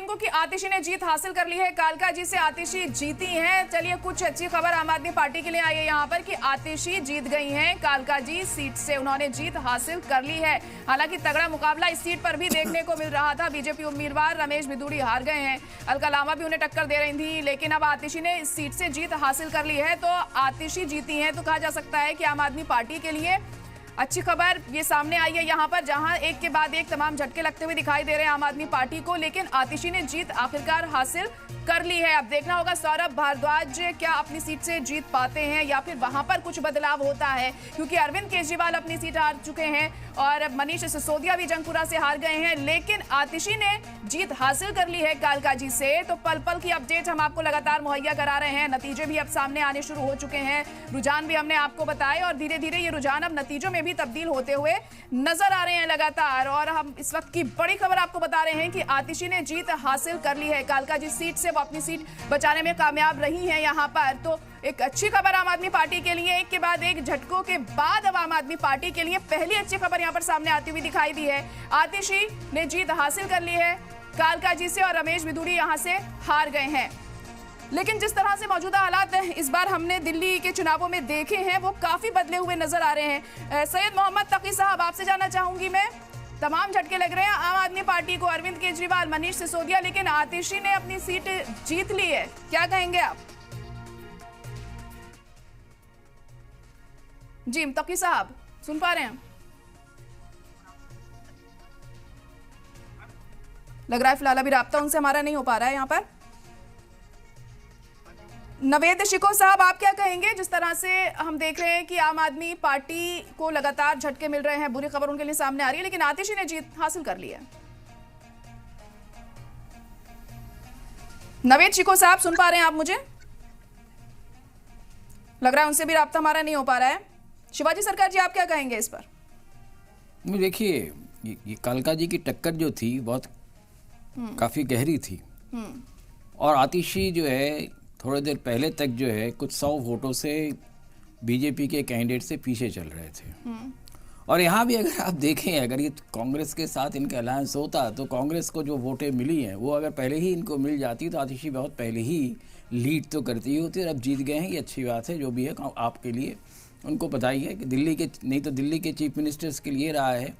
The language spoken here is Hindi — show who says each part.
Speaker 1: इनको कि आतिशी ने जीत हासिल कर ली है। कालका जी से आतिशी जीती हैं। चलिए कुछ अच्छी खबर आम आदमी पार्टी के लिए आई है यहाँ पर कि आतिशी जीत गई हैं। कालका जी सीट से उन्होंने जीत हासिल कर ली है। हालांकि तगड़ा मुकाबला इस सीट पर भी देखने को मिल रहा था। बीजेपी उम्मीदवार रमेश बिधूड़ी हार गए हैं। अलका लांबा भी उन्हें टक्कर दे रही थी, लेकिन अब आतिशी ने इस सीट से जीत हासिल कर ली है। तो आतिशी जीती है तो कहा जा सकता है कि आम आदमी पार्टी के लिए अच्छी खबर ये सामने आई है यहाँ पर, जहां एक के बाद एक तमाम झटके लगते हुए दिखाई दे रहे हैं आम आदमी पार्टी को, लेकिन आतिशी ने जीत आखिरकार हासिल कर ली है। अब देखना होगा सौरभ भारद्वाज क्या अपनी सीट से जीत पाते हैं या फिर वहां पर कुछ बदलाव होता है, क्योंकि अरविंद केजरीवाल अपनी सीट हार चुके हैं और मनीष सिसोदिया भी जंगपुरा से हार गए हैं, लेकिन आतिशी ने जीत हासिल कर ली है कालका जी से। तो पल पल की अपडेट हम आपको लगातार मुहैया करा रहे हैं। नतीजे भी अब सामने आने शुरू हो चुके हैं, रुझान भी हमने आपको बताए और धीरे धीरे ये रुझान अब नतीजों में भी तब्दील होते हुए नजर आ रहे हैं लगातार। और हम इस वक्त की बड़ी खबर आपको बता रहे हैं कि आतिशी ने जीत हासिल कर ली है। कालका जी सीट से वो अपनी सीट बचाने में कामयाब रही हैं यहाँ पर। तो एक अच्छी खबर आम आदमी पार्टी के लिए, एक के बाद एक झटकों के बाद अब आम आदमी पार्टी के लिए पहली अच्छी खबर यहाँ पर सामने आती हुई दिखाई दी है। आतिशी ने जीत हासिल कर ली है कालका जी से और रमेश बिधूड़ी यहाँ से हार गए हैं। लेकिन जिस तरह से मौजूदा हालात इस बार हमने दिल्ली के चुनावों में देखे हैं वो काफी बदले हुए नजर आ रहे हैं। सैयद मोहम्मद तकी साहब, आपसे जानना चाहूंगी मैं, तमाम झटके लग रहे हैं आम आदमी पार्टी को, अरविंद केजरीवाल, मनीष सिसोदिया, लेकिन आतिशी ने अपनी सीट जीत ली है, क्या कहेंगे आप? जी तकी साहब सुन पा रहे हैं? लग रहा है फिलहाल अभी राब्ता उनसे हमारा नहीं हो पा रहा है यहाँ पर। नवेद शिको साहब, आप क्या कहेंगे जिस तरह से हम देख रहे हैं कि आम आदमी पार्टी को लगातार झटके मिल रहे हैं, बुरी खबर उनके लिए सामने आ रही है, लेकिन आतिशी ने जीत हासिल कर ली है। नवेद शिको साहब सुन पा रहे हैं आप मुझे? लग रहा है उनसे भी राब्ता हमारा नहीं हो पा रहा है। शिवाजी सरकार जी, आप क्या कहेंगे इस पर?
Speaker 2: देखिए, ये कालका जी की टक्कर जो थी बहुत काफी गहरी थी और आतिशी जो है थोड़ी देर पहले तक जो है कुछ 100 वोटों से बीजेपी के कैंडिडेट से पीछे चल रहे थे। और यहाँ भी अगर आप देखें, अगर ये कांग्रेस के साथ इनका अलायंस होता तो कांग्रेस को जो वोटें मिली हैं वो अगर पहले ही इनको मिल जाती तो आतिशी बहुत पहले ही लीड तो करती ही होती। और अब जीत गए हैं, ये अच्छी बात है। जो भी है आपके लिए उनको बधाई है कि दिल्ली के, नहीं तो दिल्ली के चीफ मिनिस्टर्स के लिए रहा है